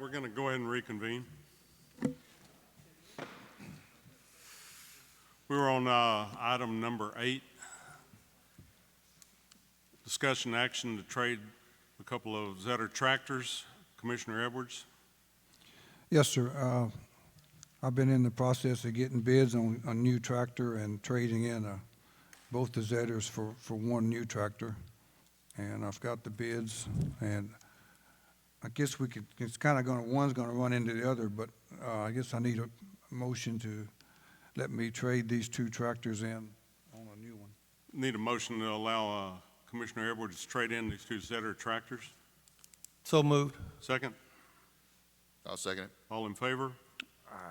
we're going to go ahead and reconvene. We were on item number 8, discussion action to trade a couple of Zetter tractors. Commissioner Edwards. Yes, sir. I've been in the process of getting bids on a new tractor and trading in both the Zetters for one new tractor. And I've got the bids, and I guess we could, it's kind of going to, one's going to run into the other, but I guess I need a motion to let me trade these two tractors in on a new one. Need a motion to allow Commissioner Edwards to trade in these two Zetter tractors. So moved. Second? I'll second it. All in favor?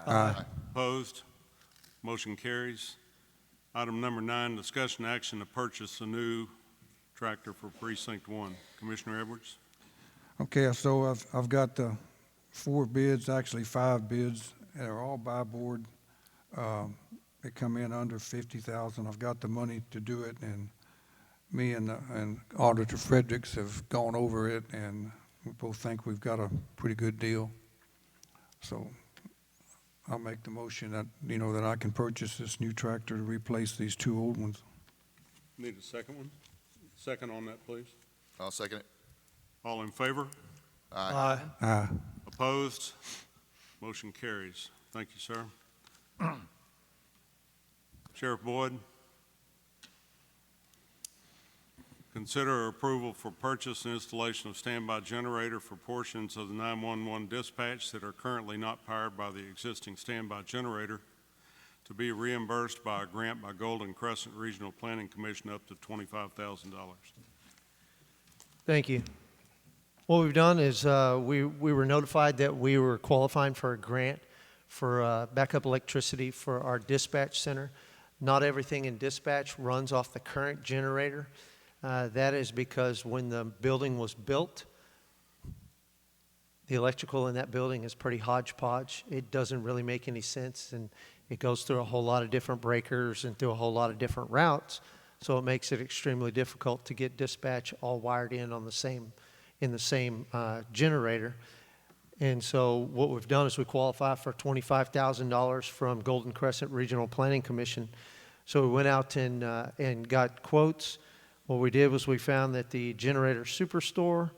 Aye. Opposed? Motion carries. Item number 9, discussion action to purchase a new tractor for Precinct 1. Commissioner Edwards. Okay, so I've got 4 bids, actually 5 bids. They're all buy board. They come in under $50,000. I've got the money to do it, and me and Auditor Fredericks have gone over it, and we both think we've got a pretty good deal. So I'll make the motion that, that I can purchase this new tractor to replace these 2 old ones. Need a second one? Second on that, please. I'll second it. All in favor? Aye. Aye. Opposed? Motion carries. Thank you, sir. Sheriff Boyd. Consider approval for purchase and installation of standby generator for portions of the 911 dispatch that are currently not powered by the existing standby generator to be reimbursed by a grant by Golden Crescent Regional Planning Commission up to $25,000. Thank you. What we've done is we were notified that we were qualifying for a grant for backup electricity for our dispatch center. Not everything in dispatch runs off the current generator. That is because when the building was built, the electrical in that building is pretty hodgepodge. It doesn't really make any sense, and it goes through a whole lot of different breakers and through a whole lot of different routes, so it makes it extremely difficult to get dispatch all wired in on the same generator. And so what we've done is we qualify for $25,000 from Golden Crescent Regional Planning Commission. So we went out and got quotes. What we did was we found that the Generator Superstore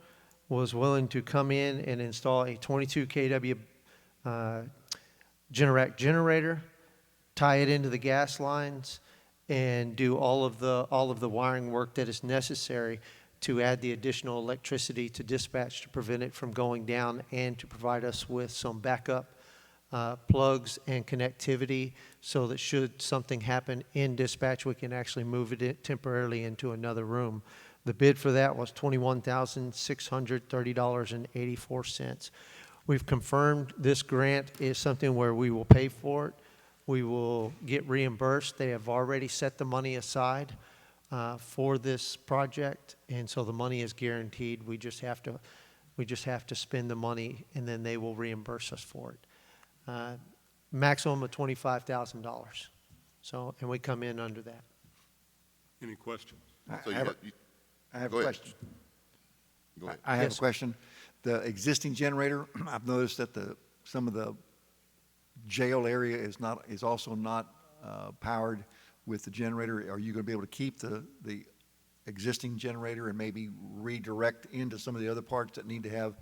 was willing to come in and install a 22 kW Generac generator, tie it into the gas lines, and do all of the wiring work that is necessary to add the additional electricity to dispatch to prevent it from going down and to provide us with some backup plugs and connectivity so that should something happen in dispatch, we can actually move it temporarily into another room. The bid for that was $21,630.84. We've confirmed this grant is something where we will pay for it. We will get reimbursed. They have already set the money aside for this project, and so the money is guaranteed. We just have to spend the money, and then they will reimburse us for it. Maximum of $25,000. So, and we come in under that. Any questions? So I have a Go ahead. question. Go ahead. I have Yes. a question. The existing generator, I've noticed that some of the jail area is also not powered with the generator. Are you going to be able to keep the existing generator and maybe redirect into some of the other parts that need to have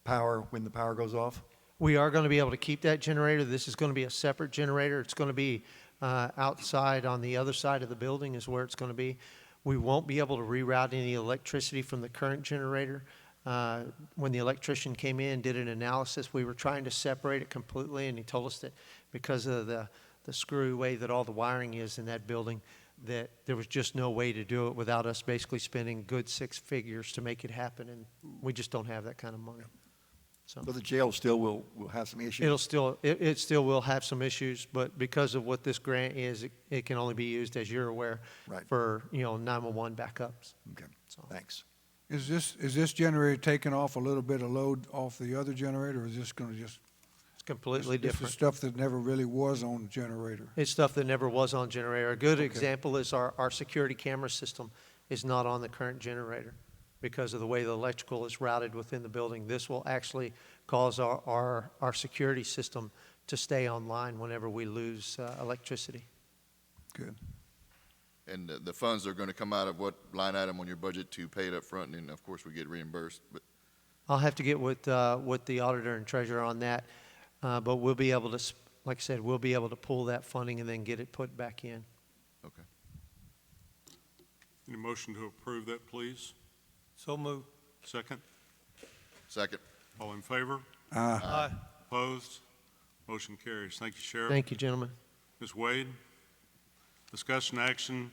power when the power goes off? We are going to be able to keep that generator. This is going to be a separate generator. It's going to be outside on the other side of the building is where it's going to be. We won't be able to reroute any electricity from the current generator. When the electrician came in, did an analysis, we were trying to separate it completely, and he told us that because of the screwy way that all the wiring is in that building, that there was just no way to do it without us basically spending good 6 figures to make it happen, and we just don't have that kind of money. So the jail still will have some issues? it still will have some issues, but because of what this grant is, it can only be used, as you're aware, Right. for 911 backups. Okay, So. thanks. Is this generator taking off a little bit of load off the other generator, or is this going to just... It's completely This different. is stuff that never really was on the generator. It's stuff that never was on generator. A good example is our security camera system is not on the current generator because of the way the electrical is routed within the building. This will actually cause our security system to stay online whenever we lose electricity. Good. And the funds are gonna come out of what line item on your budget to pay it up front, and then, of course, we get reimbursed, but, I'll have to get with the auditor and treasurer on that, but we'll be able to, like I said, we'll be able to pull that funding and then get it put back in. okay. Any motion to approve that, please? So moved. Second? Second. All in favor? Aye. Opposed? Motion carries. Thank you, Sheriff. Thank you, gentlemen. Ms. Wade, discussion action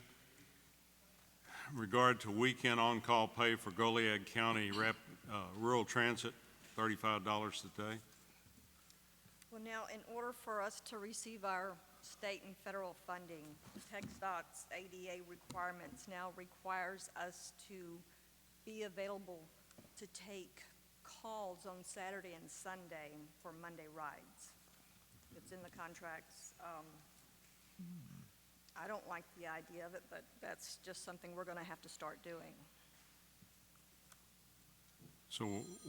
in regard to weekend on-call pay for Goliad County Rural Transit, $35 a day. Well, now, in order for us to receive our state and federal funding, TxDOT's ADA requirements now requires us to be available to take calls on Saturday and Sunday for Monday rides. It's in the contracts. I don't like the idea of it, but that's just something we're going to have to start doing. So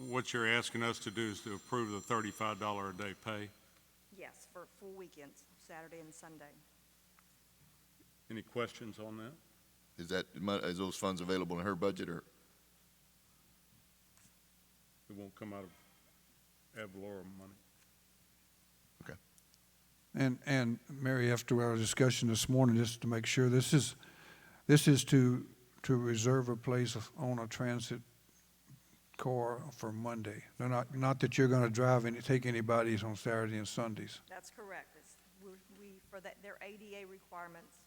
what you're asking us to do is to approve the $35 a day pay. Yes, for full weekends, Saturday and Sunday. Any questions on that? Is those funds available in her budget, or? It won't come out of ad valorem money. And Mary, after our discussion this morning, just to make sure, this is to reserve a place on a transit car for Monday. They're not that you're going to take anybody's on Saturday and Sundays. That's correct. For that, their ADA requirements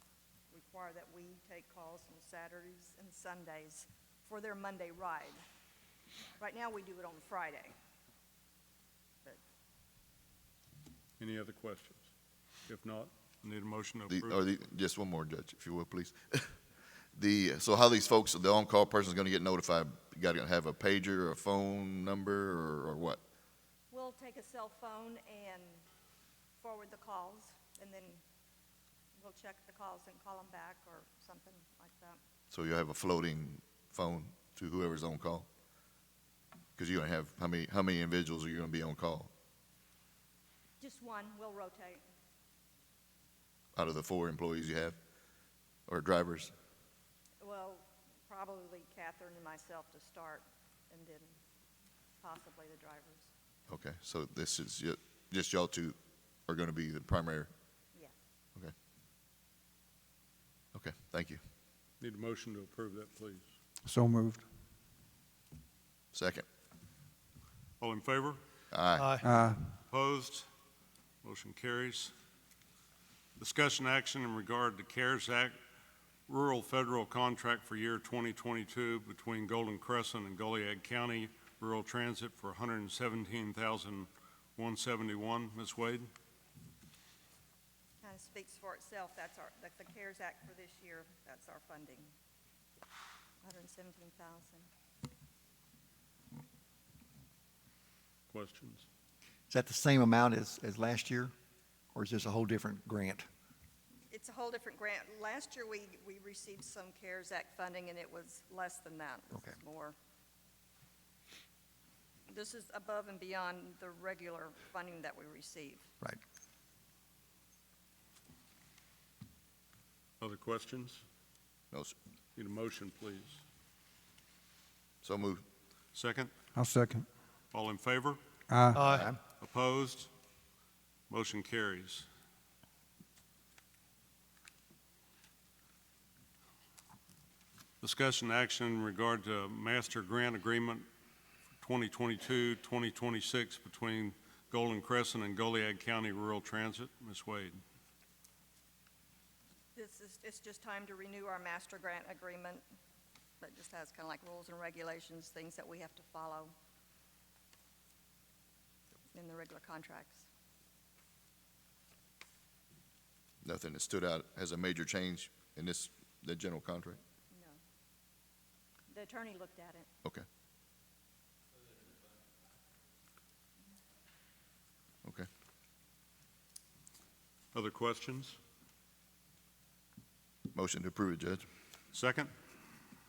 require that we take calls on Saturdays and Sundays for their Monday ride. Right now, we do it on Friday. But Any other questions? If not, I need a motion to approve. Just one more, Judge, if you will, please. So how these folks, the on-call person's gonna get notified, you gotta have a pager, or a phone number, or what? we'll take a cell phone and forward the calls, and then we'll check the calls and call them back or something like that. So you have a floating phone to whoever's on call? Because you're gonna have, how many individuals are you gonna be on call Just one, we'll rotate. out of the 4 employees you have, or drivers? Well, probably Catherine and myself to start, and then possibly the drivers. Okay, so this is just y'all two are gonna be the primary? Yes. Okay. Okay, thank you. Need a motion to approve that, please. So moved. Second. All in favor? Aye. Aye. Opposed? Motion carries. Discussion action in regard to CARES Act Rural Federal Contract for year 2022 between Golden Crescent and Goliad County Rural Transit for $117,171. Ms. Wade? Kind of speaks for itself. That's the CARES Act for this year. That's our funding. 117,000. Questions? Is that the same amount as last year, or is this a whole different grant? It's a whole different grant. Last year, we received some CARES Act funding, and it was less than that. This Okay. is more. This is above and beyond the regular funding that we receive. Right. Other questions? No, sir. Need a motion, please. So moved. Second? I'll second. All in favor? Aye. Aye. Opposed? Motion carries. Discussion action in regard to master grant agreement 2022-2026 between Golden Crescent and Goliad County Rural Transit. Ms. Wade. It's just time to renew our master grant agreement. That just has kind of like rules and regulations, things that we have to follow in the regular contracts. Nothing that stood out as a major change in the general contract? No. The attorney looked at it. Okay. Okay. Other questions? Motion to approve it, Judge. Second?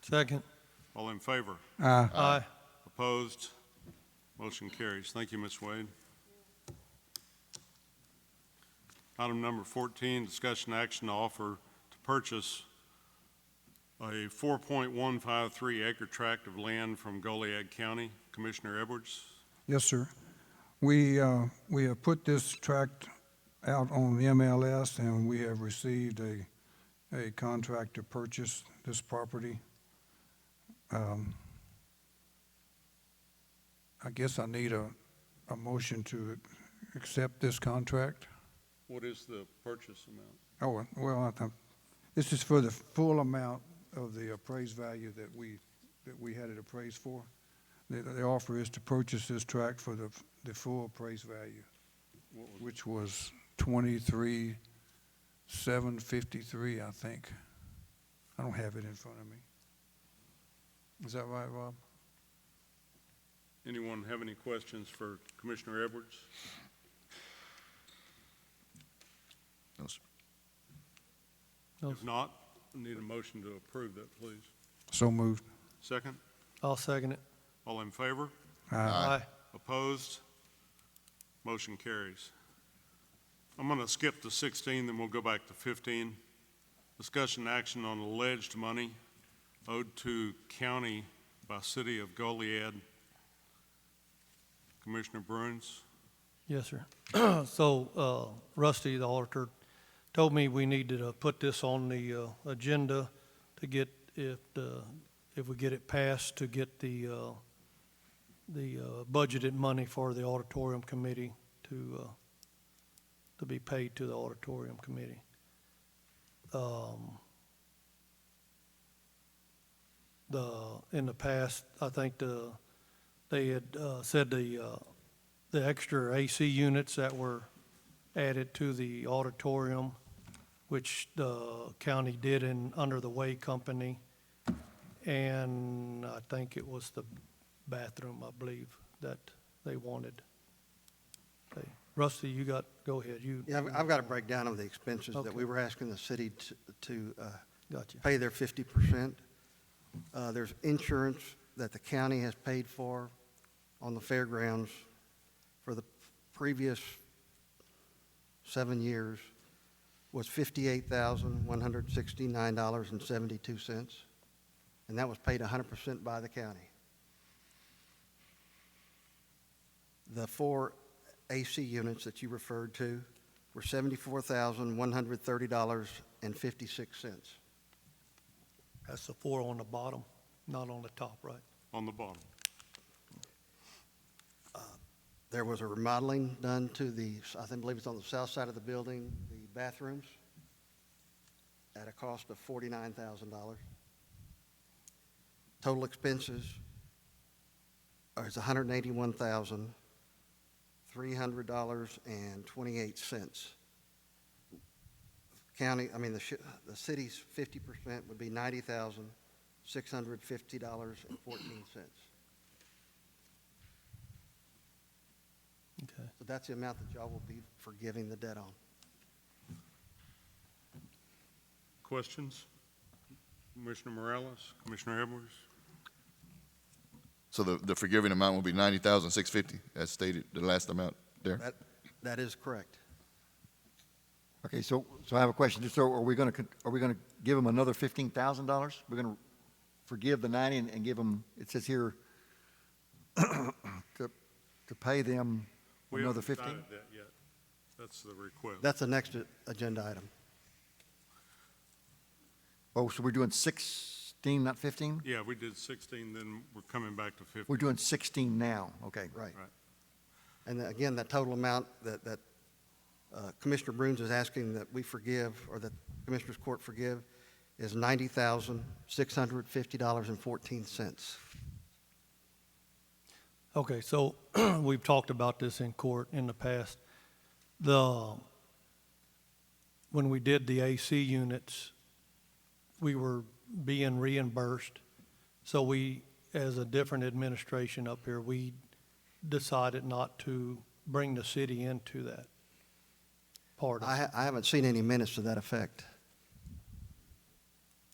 Second. All in favor? Aye. Aye. Opposed? Motion carries. Thank you, Ms. Wade. Item number 14, discussion action to offer to purchase a 4.153 acre tract of land from Goliad County. Commissioner Edwards. Yes, sir. We have put this tract out on the MLS, and we have received a contract to purchase this property. I guess I need a motion to accept this contract. What is the purchase amount? Oh, well, this is for the full amount of the appraised value that we had it appraised for. The offer is to purchase this tract for the full appraised value, which was 23,753, I think. I don't have it in front of me. Is that right, Rob? Anyone have any questions for Commissioner Edwards? No, sir. If not, I need a motion to approve that, please. So moved. Second? I'll second it. All in favor? Aye. Opposed? Motion carries. I'm going to skip to 16, then we'll go back to 15. Discussion action on alleged money owed to county by city of Goliad. Commissioner Bruins? Yes, sir. So, Rusty, the auditor, told me we needed to put this on the agenda to get it, if we get it passed, to get the budgeted money for the auditorium committee to be paid to the auditorium committee. In the past, I think they had said the extra AC units that were added to the auditorium, which the county did under the Way Company, and I think it was the bathroom, I believe, that they wanted. Rusty, go ahead. Yeah, I've got a breakdown of the expenses that we were asking the city to Gotcha. pay their 50%. There's insurance that the county has paid for on the fairgrounds for the previous 7 years was $58,169.72, and that was paid 100% by the county. The 4 AC units that you referred to were $74,130.56. That's the 4 on the bottom, not on the top, right? On the bottom. There was a remodeling done to I believe it's on the south side of the building, the bathrooms, at a cost of $49,000. Total expenses is $181,300.28. The city's 50% would be $90,650.14. Okay. So that's the amount that y'all will be forgiving the debt on. Questions? Commissioner Morales, Commissioner Edwards? So the forgiving amount will be 90,650, as stated, the last amount there? That is correct. Okay, so I have a question. So are we going to give them another $15,000? We're going to forgive the 90 and give them, it says here, to pay them another 15? We haven't decided that yet. That's the request. That's the next agenda item. Oh, so we're doing 16, not 15? Yeah, we did 16, then we're coming back to 15. We're doing 16 now, okay. Right. Right. And again, that total amount that Commissioner Bruins is asking that we forgive, or that Commissioners Court forgive, is $90,650.14. Okay, so we've talked about this in court in the past. When we did the AC units, we were being reimbursed. So we, as a different administration up here, we decided not to bring the city into that part of it. I haven't seen any minutes to that effect.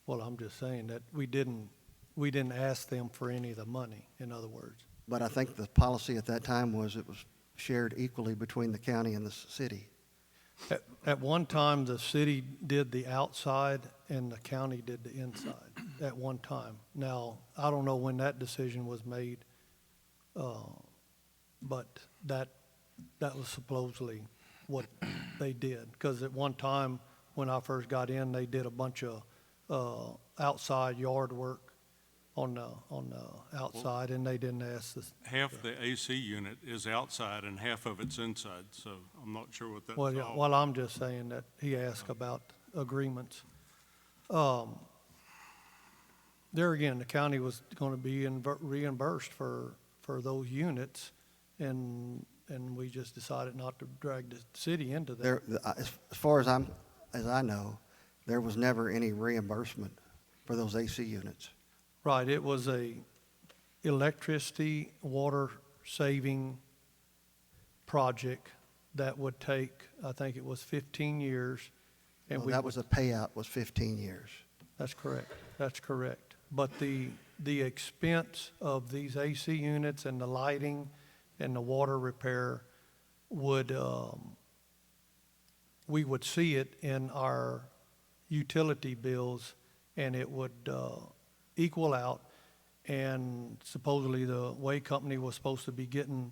Well, I'm just saying that we didn't ask them for any of the money, in other words. But I think the policy at that time was it was shared equally between the county and the city. At one time, the city did the outside and the county did the inside at one time. Now, I don't know when that decision was made, but that was supposedly what they did. Because at one time, when I first got in, they did a bunch of outside yard work on the outside, and they didn't ask the. Half the AC unit is outside and half of it's inside, so I'm not sure what that's Well, yeah, all. well, I'm just saying that he asked about agreements. There again, the county was going to be reimbursed for those units, and we just decided not to drag the city into that. There, as far as I know, there was never any reimbursement for those AC units. Right, it was a electricity, water saving project that would take, I think it was 15 years. And Well, that was the payout was 15 years. That's correct, that's correct. But the expense of these AC units and the lighting and the water repair would, we would see it in our utility bills, and it would equal out. And supposedly the Way Company was supposed to be getting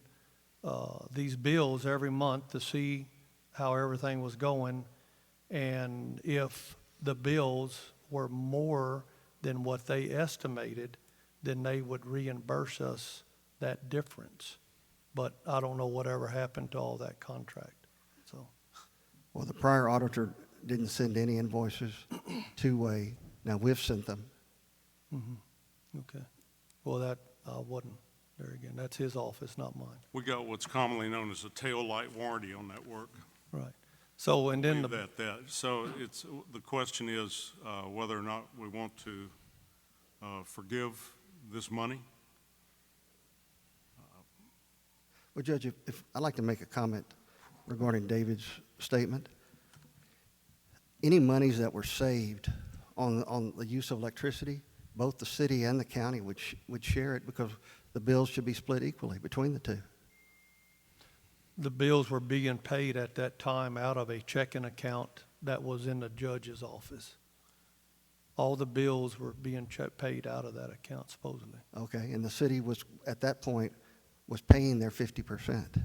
these bills every month to see how everything was going. And if the bills were more than what they estimated, then they would reimburse us that difference. But I don't know whatever happened to all that contract, so. Well, the prior auditor didn't send any invoices two-way. Now, we've sent them. Okay. Well, that wasn't, there again, that's his office, not mine. We got what's commonly known as a tail light warranty on that work. Right. So, and then Leave that. So it's, the question is whether or not we want to forgive this money. Well, Judge, if I'd like to make a comment regarding David's statement. Any monies that were saved on the use of electricity, both the city and the county would share it, because the bills should be split equally between the two. the bills were being paid at that time out of a checking account that was in the judge's office. All the bills were being paid out of that account supposedly. Okay, and the city was, at that point, was paying their 50%.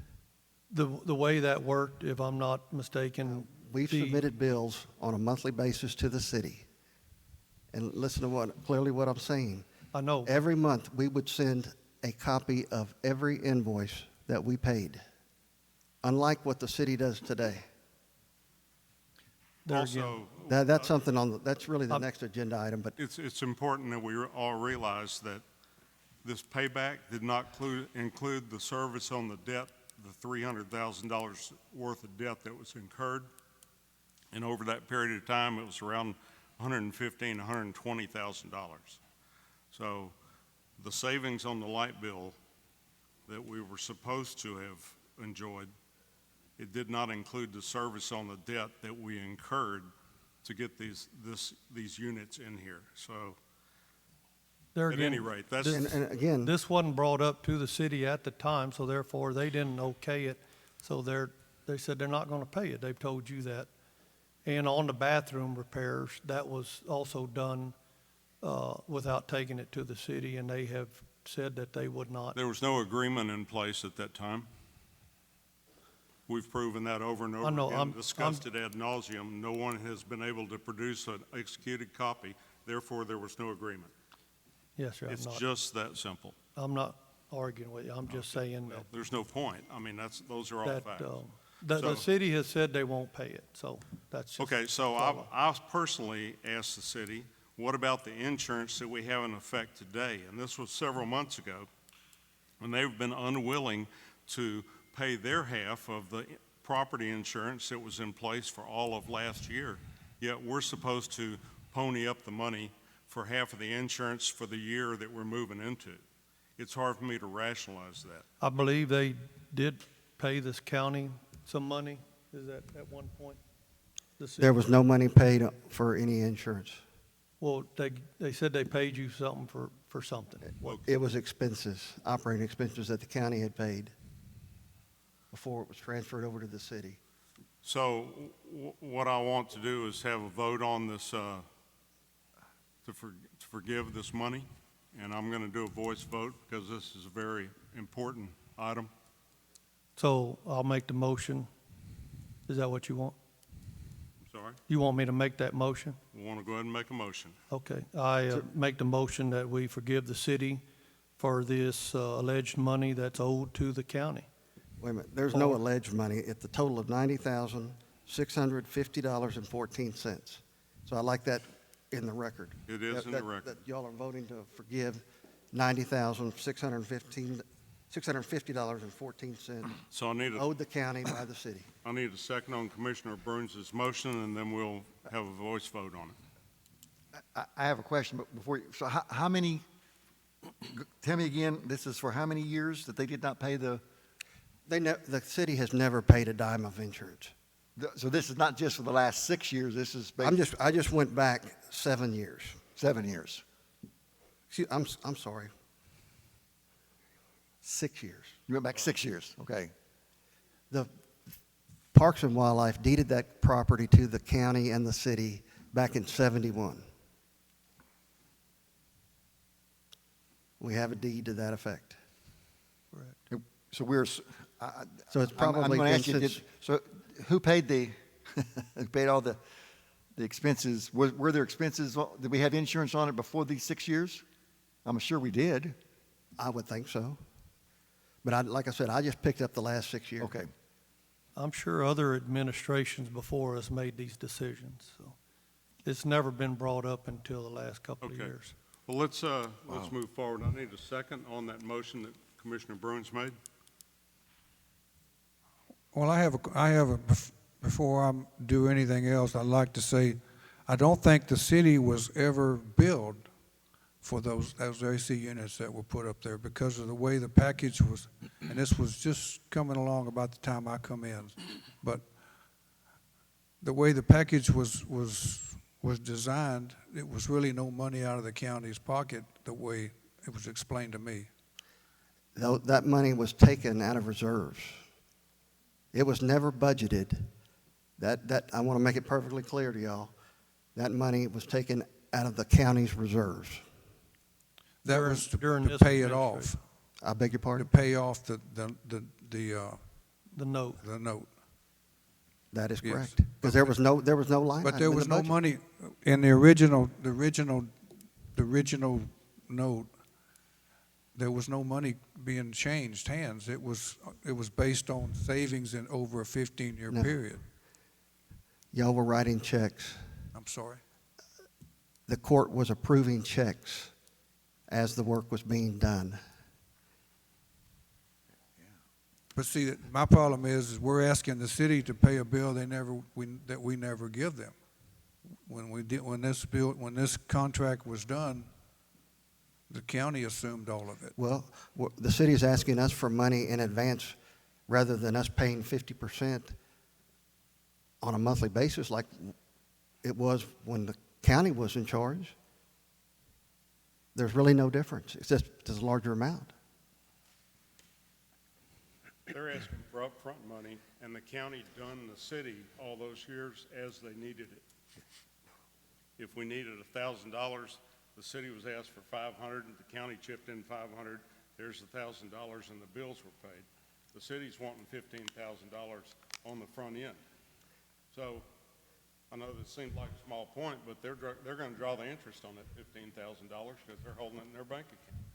The way that worked, if I'm not mistaken, We've submitted bills on a monthly basis to the city. And listen to clearly what I'm saying. I know. Every month, we would send a copy of every invoice that we paid, unlike what the city does today. There again. Also, That's something that's really the next agenda item, but it's important that we all realize that this payback did not include the service on the debt, the $300,000 worth of debt that was incurred. And over that period of time, it was around $115,000, $120,000. So the savings on the light bill that we were supposed to have enjoyed, it did not include the service on the debt that we incurred to get these units in here. So There at again, any rate, that's, and again, this wasn't brought up to the city at the time, so therefore they didn't okay it. So they said they're not going to pay it. They've told you that. And on the bathroom repairs, that was also done without taking it to the city, and they have said that they would not. there was no agreement in place at that time. We've proven that over and over I know, again, I'm- discussed it ad nauseum. No one has been able to produce an executed copy. Therefore, there was no agreement. Yes, sir. It's just that simple. I'm not arguing with you. I'm just saying Well, there's no point. I mean, those are all that, facts. the So- city has said they won't pay it, so that's just. Okay, so I personally asked the city, what about the insurance that we have in effect today? And this was several months ago, and they've been unwilling to pay their half of the property insurance that was in place for all of last year. Yet we're supposed to pony up the money for half of the insurance for the year that we're moving into. It's hard for me to rationalize that. I believe they did pay this county some money, is that at one point? The city- there was no money paid for any insurance. Well, they said they paid you something for something. It was expenses, operating expenses that the county had paid before it was transferred over to the city. So what I want to do is have a vote on this, to forgive this money, and I'm going to do a voice vote because this is a very important item. So I'll make the motion. Is that what you want? Sorry? You want me to make that motion? We want to go ahead and make a motion. Okay, I make the motion that we forgive the city for this alleged money that's owed to the county. Wait a minute, there's no alleged money. It's the total of $90,650.14. So I like that in the record. It is in the record. That y'all are voting to forgive $90,650.14 So I need owed the county by the city. a second on Commissioner Bruns's motion, and then we'll have a voice vote on it. I have a question, but before, so how many, tell me again, this is for how many years that they did not pay the, The city has never paid a dime of insurance. so this is not just for the last 6 years, this is I just went back 7 years. 7 years. Excuse, I'm sorry. 6 years. You went back 6 years, okay. The Parks and Wildlife deeded that property to the county and the city back in '71. We have a deed to that effect. So we're, So it's I'm probably going to been ask you, since, so who paid who paid all the expenses? Were there expenses, did we have insurance on it before these 6 years? I'm sure we did. I would think so. But like I said, I just picked up the last 6 years. Okay. I'm sure other administrations before us made these decisions, so it's never been brought up until the last couple of Okay. years. Well, let's move forward. I need a second on that motion that Commissioner Bruns made. Well, before I do anything else, I'd like to say, I don't think the city was ever billed for those AC units that were put up there because of the way the package was, and this was just coming along about the time I come in. But the way the package was designed, it was really no money out of the county's pocket the way it was explained to me. Though that money was taken out of reserves. It was never budgeted. That I want to make it perfectly clear to y'all. That money was taken out of the county's reserves. That was to during this pay it off, administration. I beg your to pardon? pay off the The note. note. That is Yes. correct. Because there was no line But item there in was the no budget. money in the original note. There was no money being changed hands. It was based on savings in over a 15-year No. period. Y'all were writing checks. I'm sorry. The court was approving checks as the work was being done. But see, my problem is we're asking the city to pay a bill that we never give them. When this contract was done, the county assumed all of it. Well, the city is asking us for money in advance rather than us paying 50% on a monthly basis like it was when the county was in charge. There's really no difference. It's just a larger amount. They're asking for upfront money, and the county done the city all those years as they needed it. If we needed $1,000, the city was asked for $500, and the county chipped in $500. There's $1,000, and the bills were paid. The city's wanting $15,000 on the front end. So I know that seems like a small point, but they're going to draw the interest on that $15,000 because they're holding it in their bank account.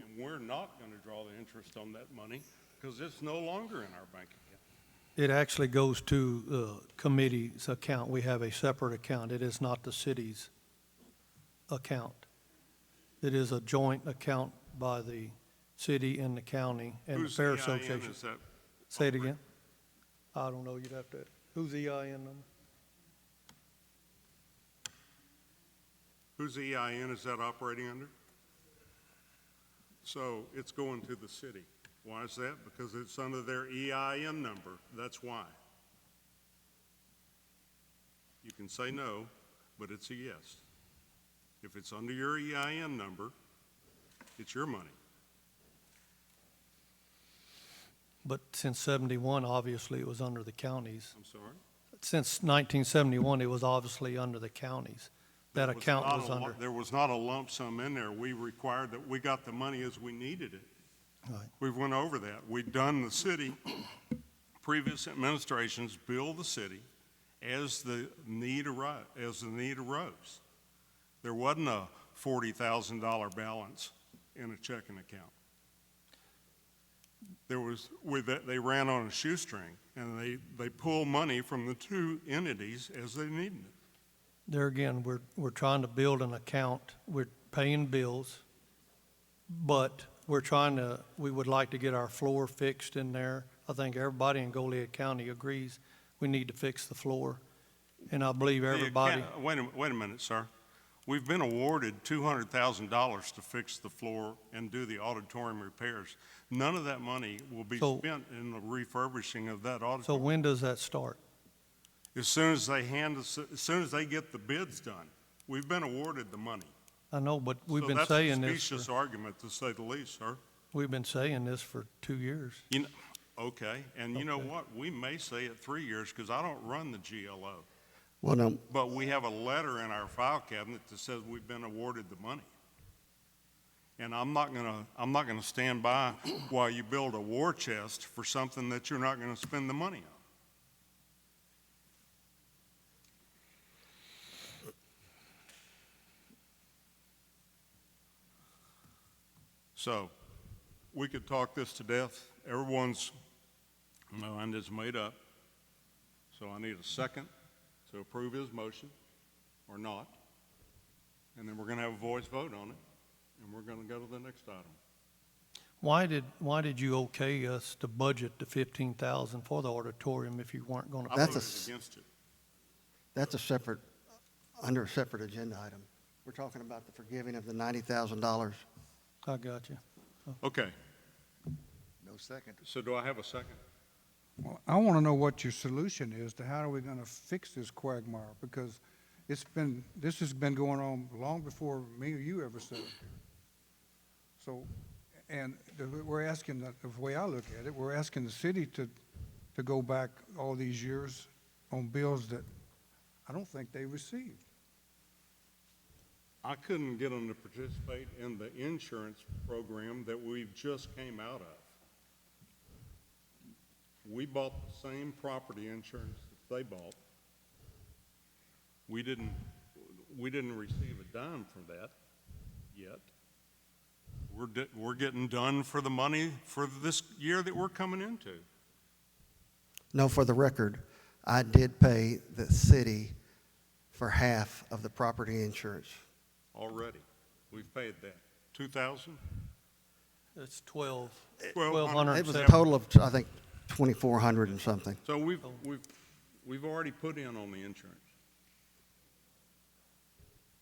And we're not going to draw the interest on that money because it's no longer in our bank account. It actually goes to the committee's account. We have a separate account. It is not the city's account. It is a joint account by the city and the county and the Whose Fair EIN Association. is that? Say it again. I don't know. You'd have to, who's the EIN number? Whose EIN is that operating under? So it's going to the city. Why is that? Because it's under their EIN number. That's why. You can say no, but it's a yes. If it's under your EIN number, It's your money. But since 71, obviously, it was under the counties. I'm sorry? Since 1971, it was obviously under the counties. That There account not was a lu- under. There was not a lump sum in there. We required that we got the money as we needed it. Right. We went over that. We'd done the city, previous administrations billed the city as the need arose. There wasn't a $40,000 balance in a checking account. They ran on a shoestring, and they pull money from the two entities as they needed it. There again, we're trying to build an account. We're paying bills, but we would like to get our floor fixed in there. I think everybody in Goliad County agrees we need to fix the floor. And I believe everybody, Wait a minute, sir. We've been awarded $200,000 to fix the floor and do the auditorium repairs. None of that money will be So- spent in the refurbishing of that so auditorium. when does that start? As soon as they get the bids done. We've been awarded the money. I know, but we've been So saying that's a this, specious argument, to say the least, sir. we've been saying this for 2 years. Okay, and you know Okay. what? We may say it 3 years, because I don't run the GLO. Well, no, But we have a letter in our file cabinet that says we've been awarded the money. And I'm not gonna stand by while you build a war chest for something that you're not gonna spend the money on. So, we could talk this to death. Everyone's mind is made up. So I need a second to approve his motion or not. And then we're going to have a voice vote on it, and we're going to go to the next item. Why did you okay us to budget the 15,000 for the auditorium if you weren't going to? I That's voted a against it. that's under a separate agenda item. We're talking about the forgiving of the $90,000. I got you. Okay, No second. so do I have a second? Well, I want to know what your solution is to how are we going to fix this quagmire? Because this has been going on long before me or you ever said it. So, and we're asking, the way I look at it, we're asking the city to go back all these years on bills that I don't think they received. I couldn't get them to participate in the insurance program that we've just came out of. We bought the same property insurance that they bought. We didn't receive a dime from that yet. We're getting done for the money for this year that we're coming into. No, for the record, I did pay the city for half of the property insurance. Already. We've paid that. 2,000? It's 12. 1,200. It was a 1,207. total of, I think, 2,400 and something. So we've already put in on the insurance.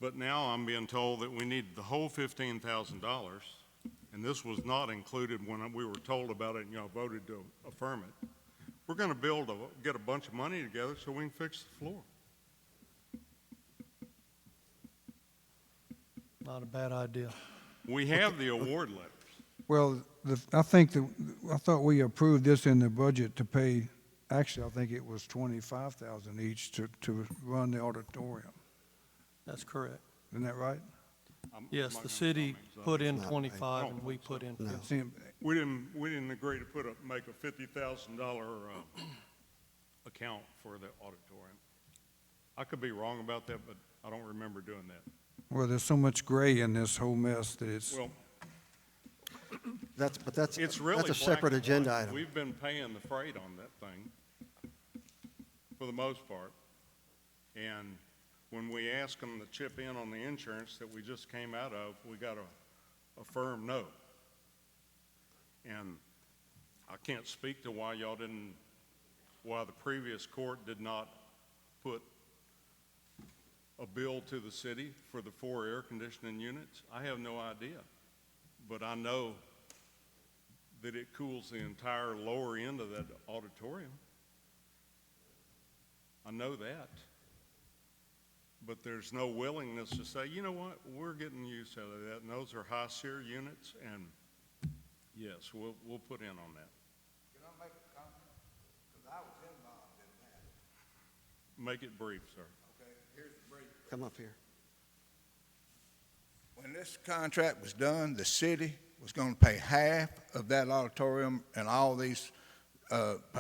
But now I'm being told that we need the whole $15,000, and this was not included when we were told about it and y'all voted to affirm it. We're gonna get a bunch of money together so we can fix the floor. Not a bad idea. We have the award letters. Well, I thought we approved this in the budget to pay, actually, I think it was 25,000 each to run the auditorium. That's correct. Isn't that right? I'm Yes, not the gonna city comment, so put in not- 25 I and don't we think put so. in No. 50. See, We didn't agree to make a $50,000 account for the auditorium. I could be wrong about that, but I don't remember doing that. well, there's so much gray in this whole mess that it's, Well, That's it's really a black separate and agenda white. item. We've been paying the freight on that thing for the most part. And when we asked them to chip in on the insurance that we just came out of, we got a firm no. And I can't speak to why why the previous court did not put a bill to the city for the 4 air conditioning units. I have no idea. But I know that it cools the entire lower end of that auditorium. I know that. but there's no willingness to say, you know what, we're getting used to that, and those are high SEER units, and yes, we'll put in on that. Can I make a comment? Because I was involved in that. Make it brief, sir. Okay, here's the brief. Come up here. When this contract was done, the city was going to pay half of that auditorium and all these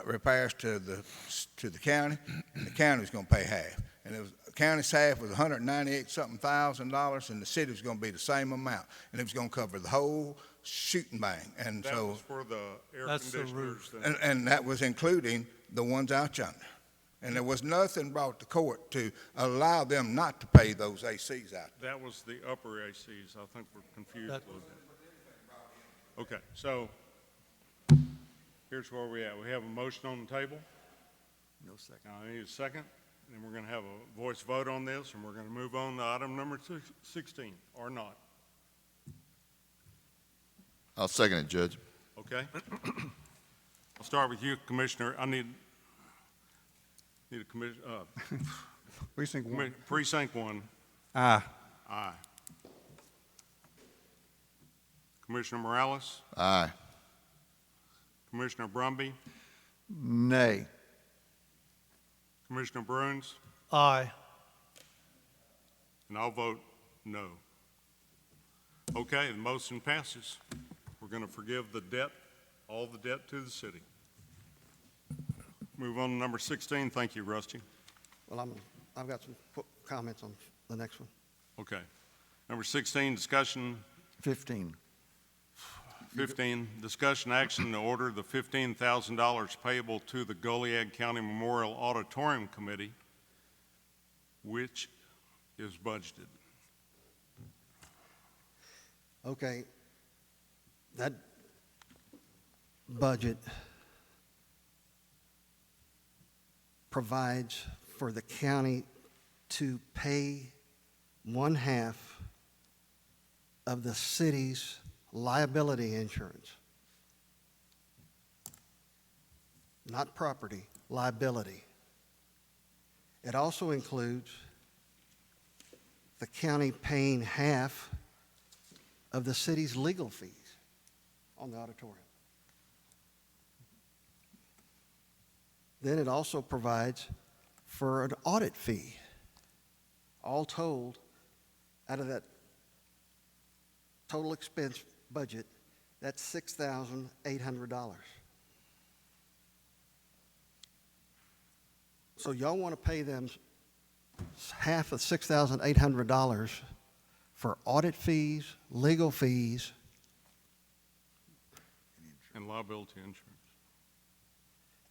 repairs to the county, and the county was going to pay half. And it was, the county's half was $198-something thousand, and the city was going to be the same amount, and it was going to cover the whole shooting bang. And That so, was for the air That's the conditioners. roof. and that was including the ones out yonder. And there was nothing brought to court to allow them not to pay those ACs out. That was the upper ACs. I think we're confused a That- little bit. Okay, so here's where we at. We have a motion on the table. No second. Now, I need a second, and we're going to have a voice vote on this, and we're going to move on to item number 16, or not. I'll second it, Judge. Okay? I'll start with you, Commissioner. I need a Precinct one. precinct 1. Aye. Aye. Commissioner Morales, Aye. Commissioner Brumby, Nay. Commissioner Bruins, Aye. and I'll vote no. Okay, the motion passes. We're going to forgive the debt, all the debt to the city. Move on to number 16. Thank you, Rusty. Well, I've got some comments on the next one. Okay. Number 16, discussion. 15. 15, discussion action to order the $15,000 payable to the Goliad County Memorial Auditorium Committee, which is budgeted. Okay, that budget provides for the county to pay one half of the city's liability insurance. Not property, liability. It also includes the county paying half of the city's legal fees on the auditorium. Then it also provides for an audit fee. All told, out of that total expense budget, that's $6,800. So y'all want to pay them half of $6,800 for audit fees, legal fees, And liability insurance.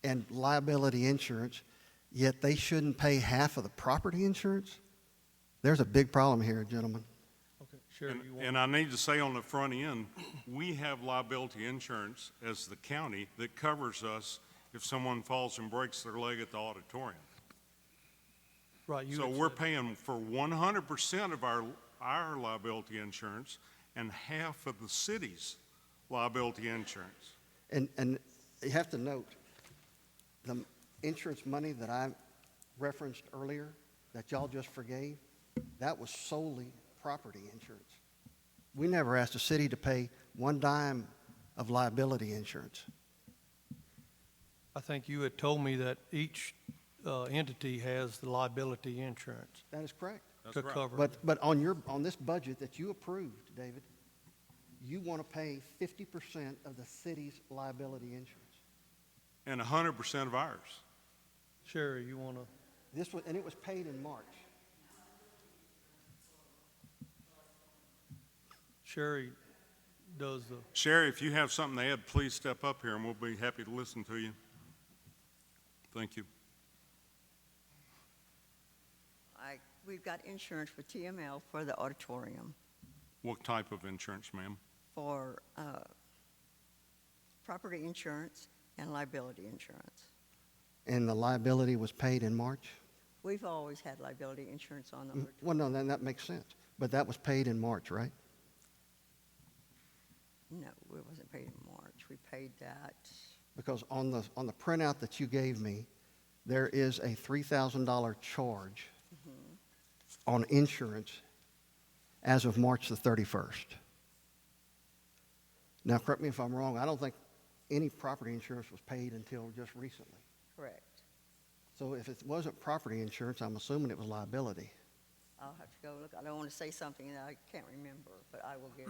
and liability insurance, yet they shouldn't pay half of the property insurance? There's a big problem here, gentlemen. Okay, sure. And I need to say on the front end, we have liability insurance as the county that covers us if someone falls and breaks their leg at the auditorium. Right, you So had we're said- paying for 100% of our liability insurance and half of the city's liability insurance. And you have to note, the insurance money that I referenced earlier, that y'all just forgave, that was solely property insurance. We never asked the city to pay one dime of liability insurance. I think you had told me that each entity has the liability insurance That is correct. That's to right. cover. But on this budget that you approved, David, you want to pay 50% of the city's liability insurance. And 100% of ours. Sherry, you want to? And it was paid in March. Sherry does the, Sherry, if you have something to add, please step up here and we'll be happy to listen to you. Thank you. We've got insurance for TML for the auditorium, What type of insurance, ma'am? for property insurance and liability insurance. And the liability was paid in March? We've always had liability insurance on the auditorium. Well, no, then that makes sense. But that was paid in March, right? No, it wasn't paid in March. We paid that. Because on the printout that you gave me, there is a $3,000 charge on insurance as of March the 31st. Now, correct me if I'm wrong, I don't think any property insurance was paid until just recently. Correct. So if it wasn't property insurance, I'm assuming it was liability. I'll have to go look. I don't want to say something that I can't remember, but I will get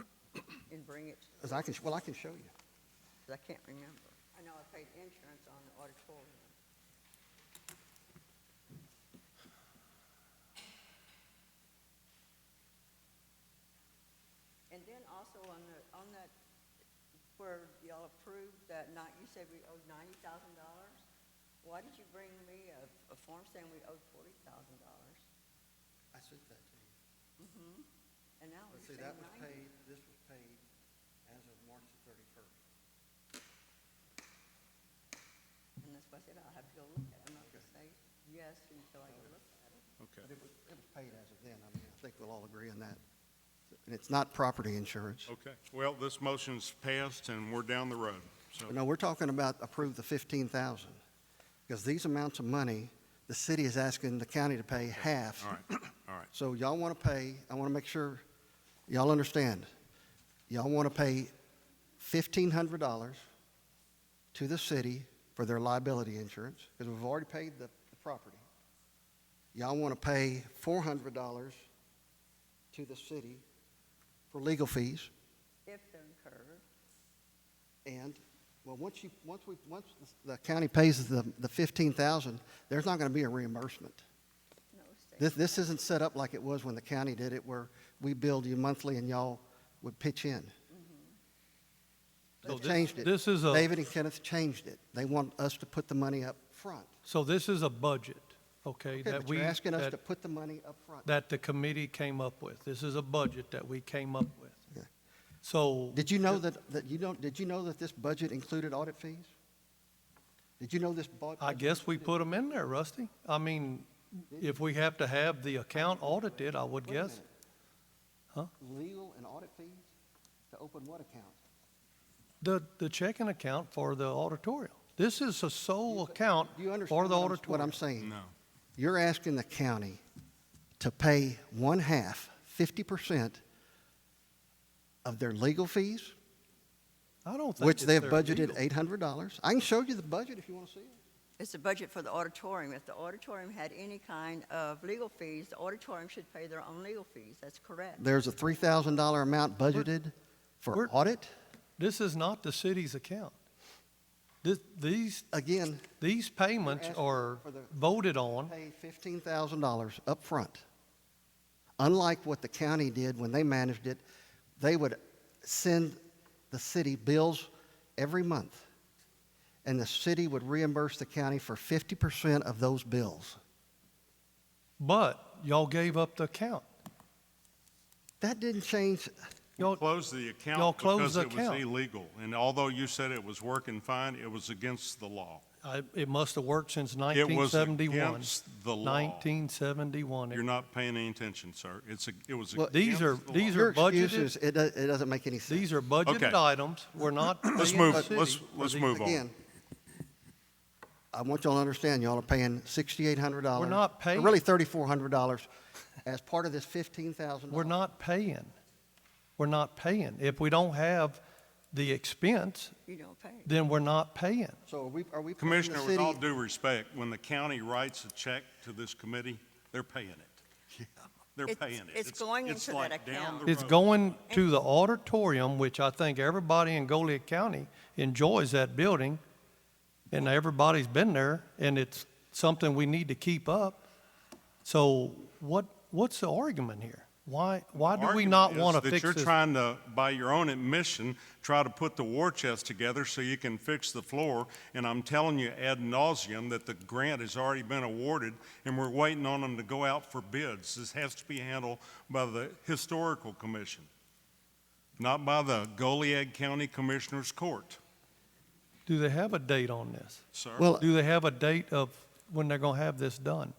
and bring it. 'Cause I can show you. 'Cause I can't remember. I know I paid insurance on the auditorium. And then also on that, where y'all approved that night, you said we owed $90,000. Why did you bring me a form saying we owed $40,000? I sent that to you. Mm-hmm. And now Let's we're see, saying that was 90. paid, this was paid as of March the 31st. And that's why I said I'll have to go look at it. I'm not going to say yes until I go look at it. Okay. But it was paid as of then. I mean, I think we'll all agree on that. And it's not property insurance. Okay. Well, this motion's passed, and we're down the road. So, No, we're talking about approve the 15,000. Because these amounts of money, the city is asking the county to pay half. all right, all right. So y'all want to pay, I want to make sure y'all understand. Y'all want to pay $1,500 to the city for their liability insurance, because we've already paid the property. Y'all want to pay $400 to the city for legal fees. If they're incurred. And, well, once the county pays the 15,000, there's not going to be a reimbursement. No state. This isn't set up like it was when the county did it, where we billed you monthly and y'all would pitch in. So They've changed it. this is a- David and Kenneth changed it. They want us to put the money up front. So this is a budget, okay, Okay, that but we, you're asking us to that, put the money up front. that the committee came up with. This is a budget that we came up with. Yeah. So. Did you know did you know that this budget included audit fees? Did you know this budget? I guess we put them in there, Rusty. I mean, if we have to have the account audited, I would Wait a guess. minute. Huh? Legal and audit fees to open what account? The checking account for the auditorium. This is a sole account Do you for understand the what auditorium. I'm saying? No. You're asking the county to pay 1/2, 50% of their legal fees, I don't think which it's they've their budgeted legal. $800. I can show you the budget if you want to see it. It's a budget for the auditorium. If the auditorium had any kind of legal fees, the auditorium should pay their own legal fees. That's correct. There's a $3,000 amount budgeted for we're- audit. This is not the city's account. These Again, payments asking are for the- voted on. pay $15,000 up front. Unlike what the county did when they managed it, they would send the city bills every month, and the city would reimburse the county for 50% of those bills. But y'all gave up the account. That didn't change. Y'all, Close the y'all account closed because the it was account. illegal. And although you said it was working fine, it was against the law. it must have worked since It was 1971. against the law. 1971. You're not paying any attention, sir. It was Well, against These are- the these law. are Your excuse budgeted. is, it doesn't make any sense. These are budgeted Okay. items. We're not Let's paying move the it. city Let's for these- move on. Again, I want y'all to understand, y'all are paying $6,800. We're not paying. Really $3,400 as part of this $15,000. We're not paying. We're not paying. If we don't have the expense, You don't pay. then we're not paying. So are we putting the Commissioner, with city? all due respect, when the county writes a check to this committee, they're paying it. They're It's- paying it. it's going it's into that like down account. the It's road. going to the auditorium, which I think everybody in Goliad County enjoys that building, and everybody's been there, and it's something we need to keep up. So what's the argument here? Why do we Argument not is want to that fix you're this? trying to, by your own admission, try to put the war chest together so you can fix the floor. And I'm telling you ad nauseum that the grant has already been awarded, and we're waiting on them to go out for bids. This has to be handled by the Historical Commission, not by the Goliad County Commissioners Court, Do they have a date on this? sir. Well, Do they have a date of when they're going to have this done?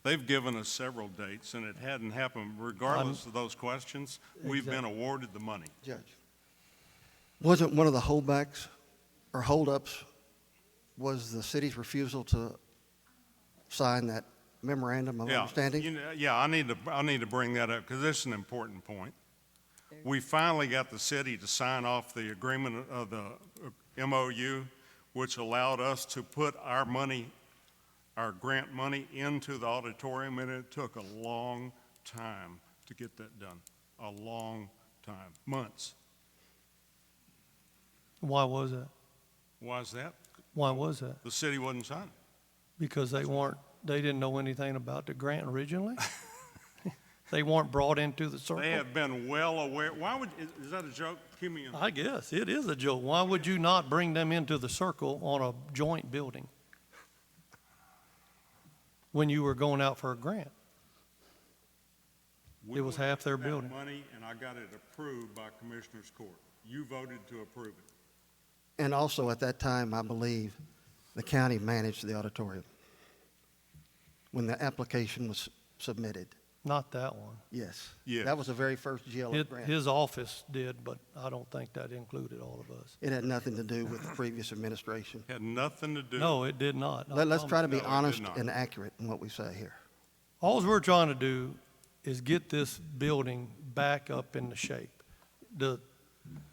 They've given us several dates, and it hadn't happened. Regardless of those questions, we've been awarded the money. Judge, wasn't one of the holdbacks or holdups was the city's refusal to sign that memorandum of Yeah, understanding? yeah, I need to bring that up because this is an important point. We finally got the city to sign off the agreement of the MOU, which allowed us to put our money, our grant money into the auditorium, and it took a long time to get that done. A long time, months. Why was that? Why is that? Why was that? The city wasn't signing. Because they didn't know anything about the grant originally? They weren't brought into the circle? They have been well aware. Why would, is that a joke? Give me a. I guess it is a joke. Why would you not bring them into the circle on a joint building when you were going out for a grant? We It was went half their after that building. money, and I got it approved by Commissioners Court. You voted to approve it. And also, at that time, I believe, the county managed the auditorium when the application was submitted. Not that one. Yes. Yes. That was the very first GLO grant. His office did, but I don't think that included all of us. It had nothing to do with the previous administration. Had nothing to do. No, it did not. Let's try to be No, it did honest not. and accurate in what we say here. All we're trying to do is get this building back up into shape.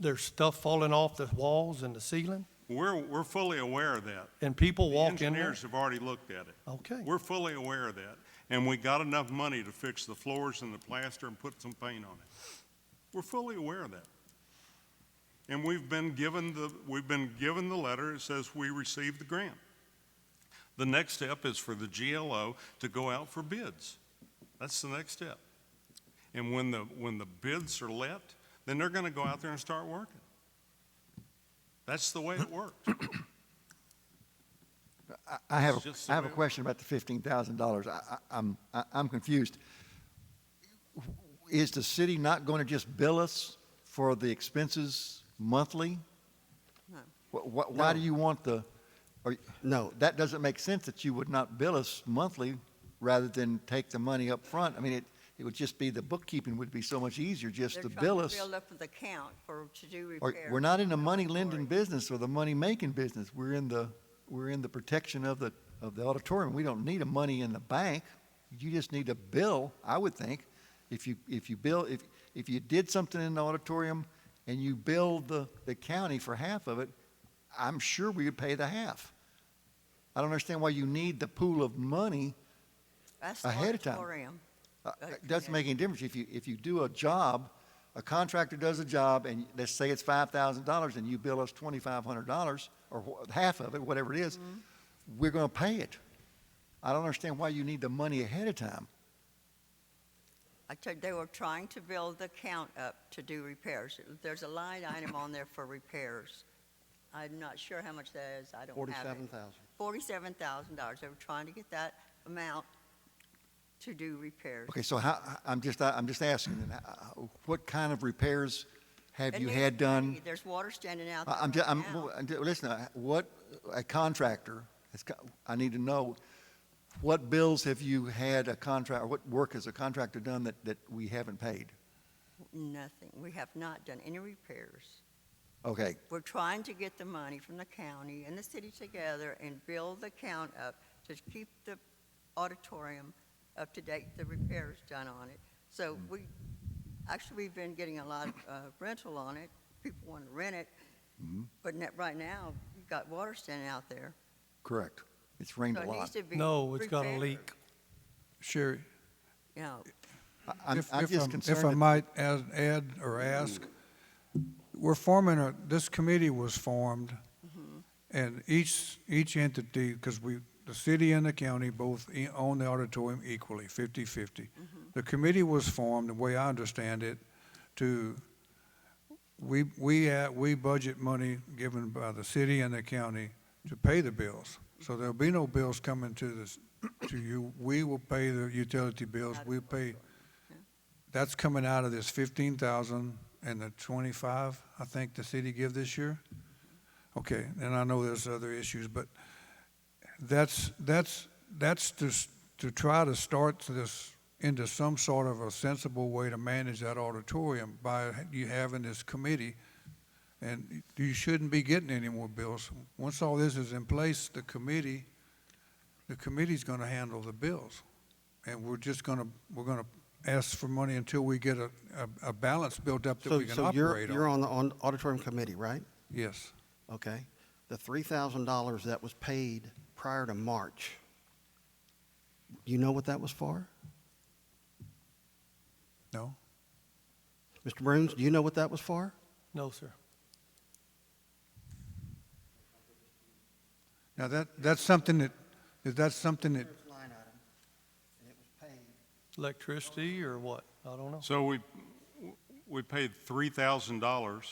There's stuff falling off the walls and the ceiling, We're fully aware of that. and people The walk in there. engineers have already looked at it. Okay. We're fully aware of that. And we got enough money to fix the floors and the plaster and put some paint on it. We're fully aware of that. And we've been given the letter that says we received the grant. The next step is for the GLO to go out for bids. That's the next step. And when the bids are let, then they're going to go out there and start working. That's the way it works. I have, It's just the I have a way it question about the $15,000. I'm confused. Is the city not going to just bill us for the expenses monthly? No. Why do you want No, that doesn't make sense that you would not bill us monthly rather than take the money up front. I mean, it would just be, the bookkeeping would be so much easier just They're to trying bill to us. build up the account to do Or- repairs. We're not in the on money auditorium. lending business or the money making business. We're in the protection of the auditorium. We don't need a money in the bank. You just need a bill, I would think. If you did something in the auditorium and you billed the county for half of it, I'm sure we would pay the half. I don't understand why you need the pool of money. That's the ahead of time. auditorium. It doesn't make any difference. If you do a job, a contractor does a job, and let's say it's $5,000, and you bill us $2,500, or half of it, whatever it is, we're going to pay it. I don't understand why you need the money ahead of time. I told you, they were trying to build the account up to do repairs. There's a line item on there for repairs. I'm not sure how much that is. I don't have it. $47,000. $47,000. They were trying to get that amount to do repairs. Okay, so I'm just asking, then, what kind of repairs have And you there's had done? plenty. There's water standing out there I'm just, right now. listen, what a contractor, I need to know, what bills have you had a contract, or what work has a contractor done that we haven't paid? Nothing. We have not done any repairs. Okay, We're trying to get the money from the county and the city together and build the account up to keep the auditorium up to date, the repairs done on it. So we've been getting a lot of rental on it. People want to rent it. But right now, you've got water standing out there. correct. It's rained So a it needs lot. to be No, it's got a repaired. leak. Sherry, You know, I'm if just I concerned. might add or ask, we're forming this committee was formed, and each entity, because the city and the county both own the auditorium equally, 50-50. The committee was formed, the way I understand it, we budget money given by the city and the county to pay the bills. So there'll be no bills coming to you. We will pay the utility bills. We'll pay. That's coming out of this 15,000 and the 25, I think the city give this year. Okay, and I know there's other issues, but that's to try to start this into some sort of a sensible way to manage that auditorium by you having this committee. And you shouldn't be getting any more bills. Once all this is in place, the committee's going to handle the bills. and we're gonna ask for money until we get a balance built up that we can So you're, operate you're on. on the auditorium committee, right? Yes. Okay. The $3,000 that was paid prior to March, you know what that was for? No? Mr. Bruns, do you know what that was for? No, sir. Now, that's something that, is that something that, Line item, and it was paid. Electricity or what? I don't know. So we paid $3,000.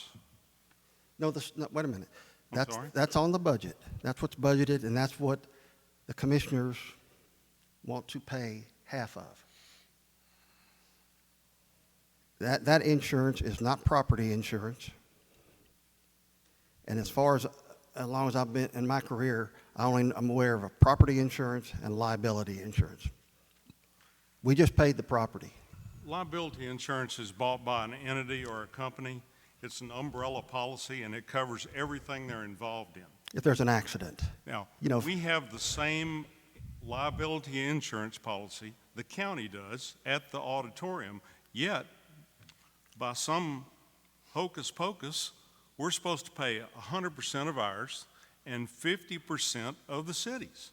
No, wait a minute. I'm sorry? That's on the budget. That's what's budgeted, and that's what the commissioners want to pay half of. That insurance is not property insurance. And as long as I've been in my career, I'm aware of a property insurance and liability insurance. We just paid the property. Liability insurance is bought by an entity or a company. It's an umbrella policy, and it covers everything they're involved in. If there's an accident. Now, You know, we have the same liability insurance policy the county does at the auditorium, yet by some hocus pocus, we're supposed to pay 100% of ours and 50% of the city's.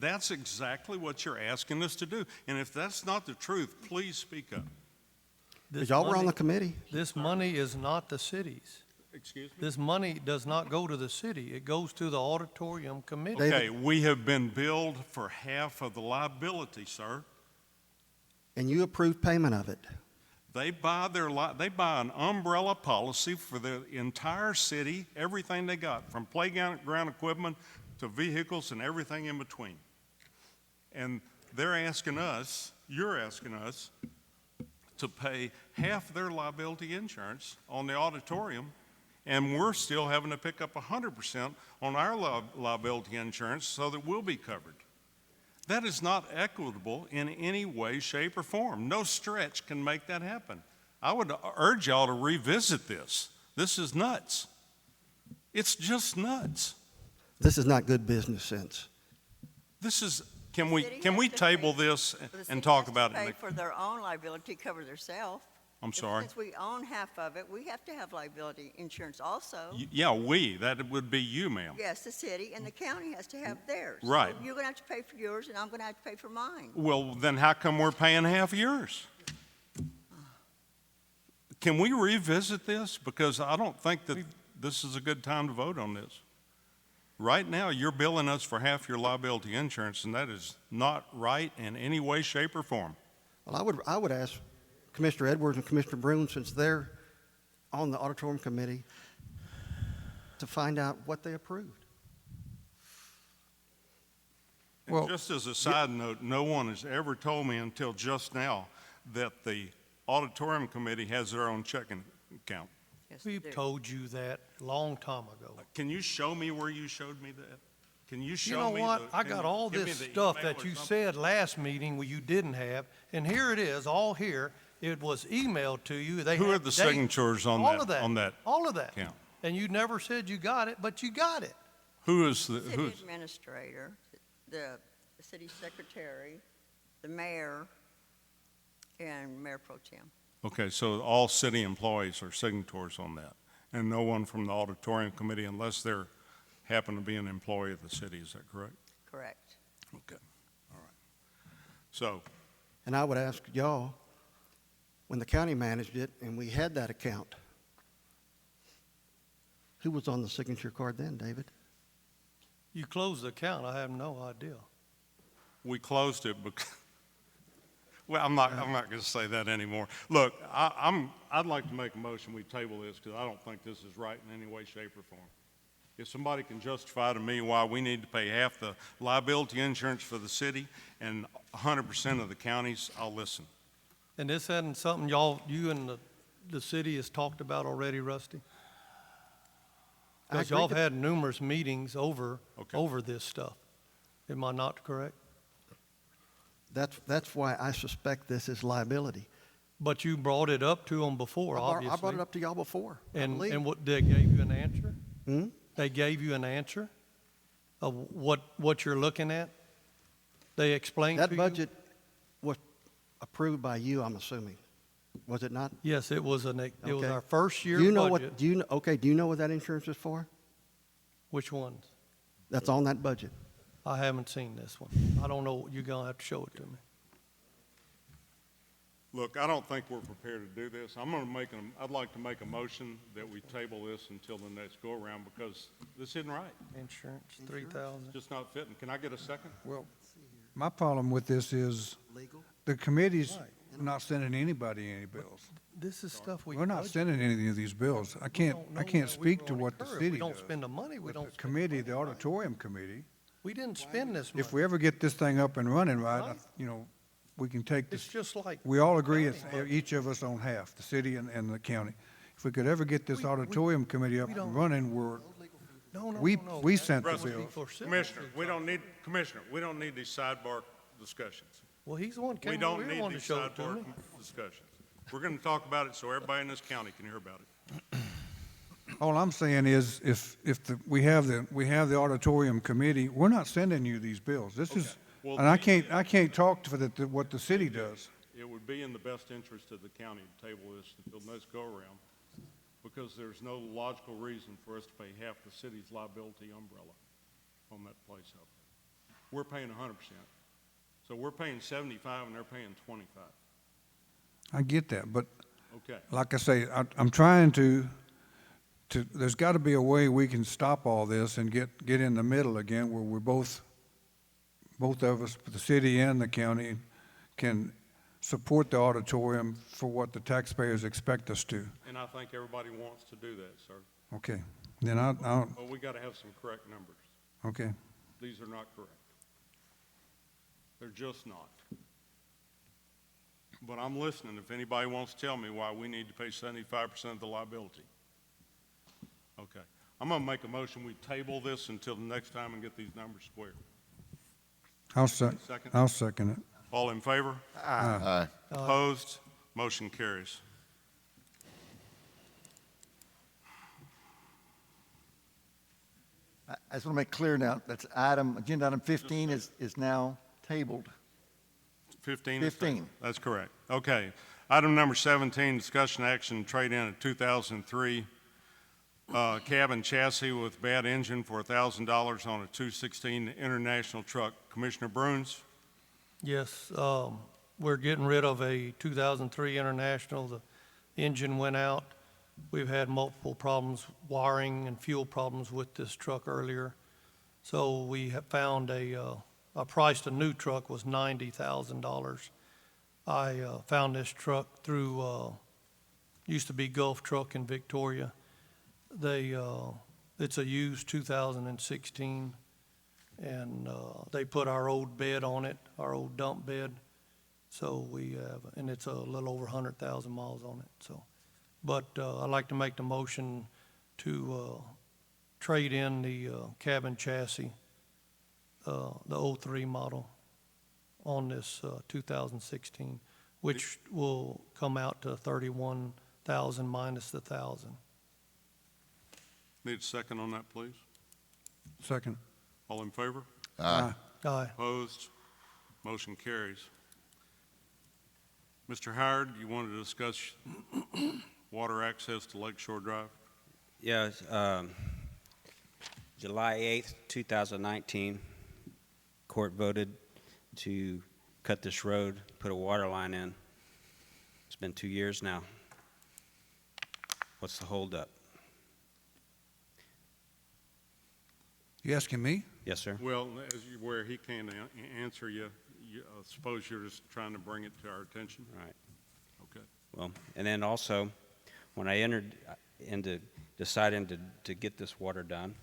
That's exactly what you're asking us to do. And if that's not the truth, please speak up. This y'all were on money- the committee. This money is not the city's. Excuse me? This money does not go to the city. It goes to the auditorium committee. David- Okay, we have been billed for half of the liability, sir. And you approved payment of it. They buy an umbrella policy for the entire city, everything they got, from playground equipment to vehicles and everything in between. And you're asking us to pay half their liability insurance on the auditorium, and we're still having to pick up 100% on our liability insurance so that we'll be covered. That is not equitable in any way, shape, or form. No stretch can make that happen. I would urge y'all to revisit this. This is nuts. It's just nuts. This is not good business sense. This is, The can we city has to table pay- this The city and talk has to about it? pay for their own liability, cover themselves. I'm sorry? Since we own half of it, we have to have liability insurance also. Yeah, that would be you, ma'am. Yes, the city and the county has to have theirs. So Right. you're gonna have to pay for yours, and I'm gonna have to pay for mine. Well, then how come we're paying half yours? Can we revisit this? Because I don't think that this is a good time to vote on this. Right now, you're billing us for half your liability insurance, and that is not right in any way, shape, or form. Well, I would ask Commissioner Edwards and Commissioner Bruin, since they're on the auditorium committee, to find out what they approved. And Well, just as a side note, no one has ever told me until just now that the auditorium committee has their own checking account. Yes, they We've do. told you that a long time ago. Can you show me where you showed me that? Can you You show know me? what? I can got you all give me this the stuff email that or you something? said last meeting where you didn't have, and here it is, all here. It was emailed to you. They Who had are the dates, signatures on all that- of that, on that all of that. account? And you never said you got it, but you got it. Who is the, City who's, administrator, the city secretary, the mayor, and Mayor Pro Tem. okay, so all city employees are signatories on that, and no one from the auditorium committee unless they're happen to be an employee of the city, is that correct? Correct. Okay, all right. So, And I would ask y'all, when the county managed it and we had that account, who was on the signature card then, David? You closed the account. I have no idea. we closed it because, well, I'm not going to say that anymore. Look, I'd like to make a motion, we table this, because I don't think this is right in any way, shape, or form. If somebody can justify to me why we need to pay half the liability insurance for the city and 100% of the counties, I'll listen. And this isn't something you and the city has talked about already, Rusty? I Because agree y'all to- have had numerous meetings over Okay. this stuff. Am I not correct? That's why I suspect this is liability. But you brought it up to them before, obviously. I brought it up to y'all before, I And believe. what, they gave you an answer? Hmm? They gave you an answer of what you're looking at? They explained to That you? budget approved by you, I'm assuming. Was it not? Yes, it was it was Okay. our first year Do you know budget. what, do you, okay, do you know what that insurance is for? Which ones? That's on that budget. I haven't seen this one. I don't know. You're gonna have to show it to me. Look, I don't think we're prepared to do this. I'd like to make a motion that we table this until the next go-around because this isn't right. Insurance, 3,000. It's just not fitting. Can I get a second? Well, my problem with this is the committee's not sending anybody any bills. This is stuff we. We're not budget. sending any of these bills. I We can't, don't I know can't that speak we're to gonna what the incur. If city we don't does. spend the money, we But don't the spend committee, the auditorium committee, We didn't spend this money. if we ever get this thing up and running right, Right. you know, we can take It's this, just like. we all agree county it's budget. each of us on half, the city and the county. If we could ever get this We- auditorium committee up we and don't- running, we're, No, no, we- no, no. we That- sent the that would be bill. for civil Commissioner, suits. we don't need these sidebar discussions. Well, he's the one We came over don't here need wanted to these show it to me. sidebar discussions. We're going to talk about it so everybody in this county can hear about it. all I'm saying is, we have the auditorium committee, we're not sending you these bills. This is, Well, and I can't talk for what the city does. It would be in the best interest of the county to table this until the next go-around because there's no logical reason for us to pay half the city's liability umbrella on that place out there. We're paying 100%. So we're paying 75 and they're paying 25. I get that, but Okay. like I say, I'm trying to, there's got to be a way we can stop all this and get in the middle again where we're both of us, the city and the county, can support the auditorium for what the taxpayers expect us to. And I think everybody wants to do that, sir. Okay, then I'll, But we got to have some correct numbers. okay. These are not correct. They're just not. But I'm listening if anybody wants to tell me why we need to pay 75% of the liability. Okay. I'm going to make a motion, we table this until the next time and get these numbers squared. Second. I'll second it. All in favor? Aye. Opposed? Motion carries. I just want to make clear now, that's agenda item 15 is now tabled. 15? is 15. tabled. That's correct. Okay. Item number 17, discussion action, trade-in a 2003 cab and chassis with bad engine for $1,000 on a 216 International truck. Commissioner Bruins? Yes, we're getting rid of a 2003 International. The engine went out. We've had multiple problems, wiring and fuel problems with this truck earlier. So we have found I priced a new truck was $90,000. I found this truck through, used to be Gulf Truck in Victoria. It's a used 2016, and they put our old bed on it, our old dump bed. So and it's a little over 100,000 miles on it. So, but I'd like to make the motion to trade in the cabin chassis, the 03 model, on this 2016, which will come out to 31,000 minus the 1,000. Need a second on that, please? Second. All in favor? Aye. Aye. Opposed? Motion carries. Mr. Howard, you wanted to discuss water access to Lakeshore Drive? Yes, July 8th, 2019, court voted to cut this road, put a water line in. It's been 2 years now. What's the holdup? You asking me? Yes, sir? Well, where he can't answer you, I suppose you're just trying to bring it to our attention? Right. Okay. Well, and then also, when I entered into deciding to get this water done,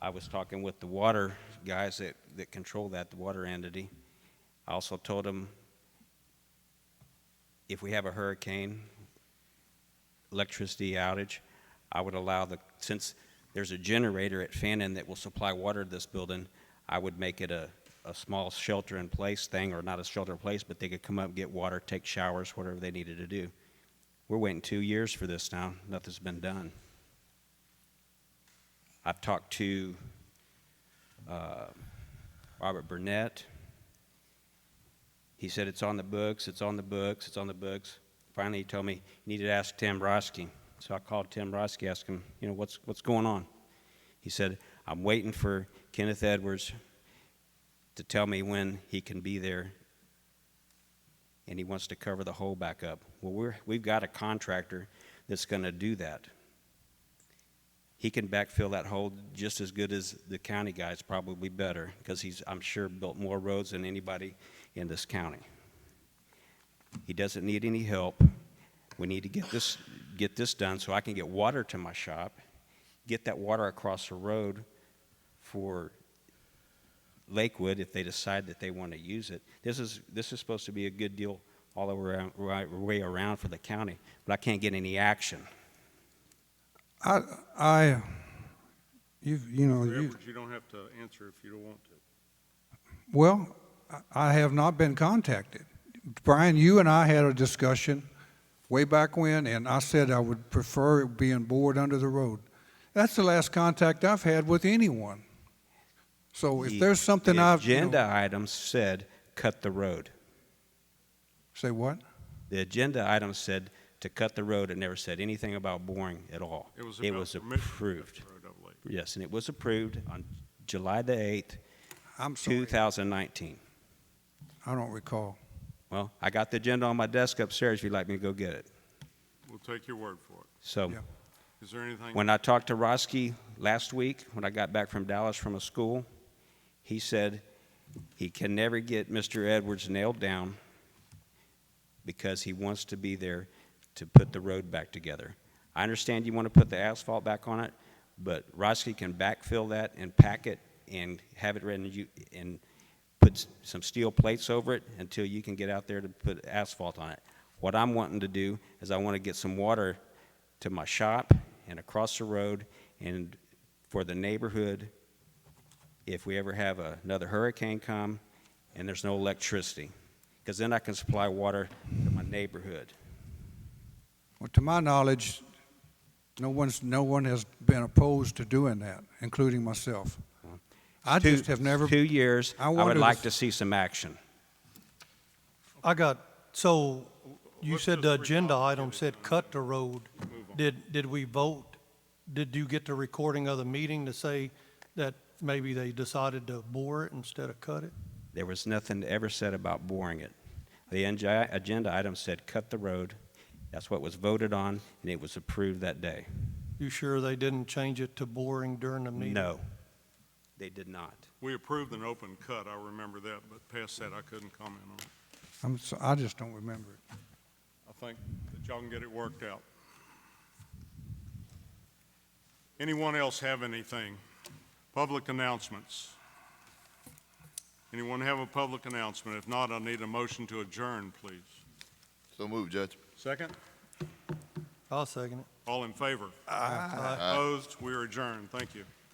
I was talking with the water guys that control that, the water entity. I also told them if we have a hurricane, electricity outage, I would allow since there's a generator at Fannin that will supply water to this building, I would make it a small shelter-in-place thing, or not a shelter-in-place, but they could come up, get water, take showers, whatever they needed to do. We're waiting 2 years for this now. Nothing's been done. I've talked to Robert Burnett, He said, it's on the books, it's on the books, it's on the books. Finally, he told me, you need to ask Tim Roski. So I called Tim Roski, asked him, what's going on? He said, I'm waiting for Kenneth Edwards to tell me when he can be there, and he wants to cover the hole back up. Well, we've got a contractor that's going to do that. He can backfill that hole just as good as the county guys, probably better, because he's, I'm sure, built more roads than anybody in this county. He doesn't need any help. We need to get this done so I can get water to my shop, get that water across the road for Lakewood if they decide that they want to use it. This is supposed to be a good deal all the way around for the county, but I can't get any action. Mr. Edwards, you don't have to answer if you don't want to. Well, I have not been contacted. Brian, you and I had a discussion way back when, and I said I would prefer it being bored under the road. That's the last contact I've had with anyone. So if there's something The agenda items said, cut the road. Say what? The agenda item said to cut the road. It never said anything about boring at all. It was approved. Road, I believe. Yes, and it was approved on July the 8th, I'm sorry. 2019. I don't recall. Well, I got the agenda on my desk upstairs if you'd like me to go get it. We'll take your word for it. So Yeah. Is there anything? when I talked to Roski last week, when I got back from Dallas from a school, he said he can never get Mr. Edwards nailed down because he wants to be there to put the road back together. I understand you want to put the asphalt back on it, but Roski can backfill that and pack it and have it ready and put some steel plates over it until you can get out there to put asphalt on it. What I'm wanting to do is I want to get some water to my shop and across the road and for the neighborhood if we ever have another hurricane come and there's no electricity, because then I can supply water to my neighborhood. Well, to my knowledge, no one has been opposed to doing that, including myself. I just have never. 2 years, I would wondered like if- to see some action. So you Let's said just the agenda resolve item it said and cut the road. move on. Did we vote? Did you get the recording of the meeting to say that maybe they decided to bore it instead of cut it? There was nothing ever said about boring it. The agenda item said cut the road. That's what was voted on, and it was approved that day. You sure they didn't change it to boring during the meeting? No, they did not. We approved an open cut, I remember that, but past that, I couldn't comment on it. I just don't remember it. I think that y'all can get it worked out. Anyone else have anything? Public announcements? Anyone have a public announcement? If not, I need a motion to adjourn, please. So move, Judge. Second? I'll second it. All in favor? Aye. Opposed? We are adjourned. Thank you.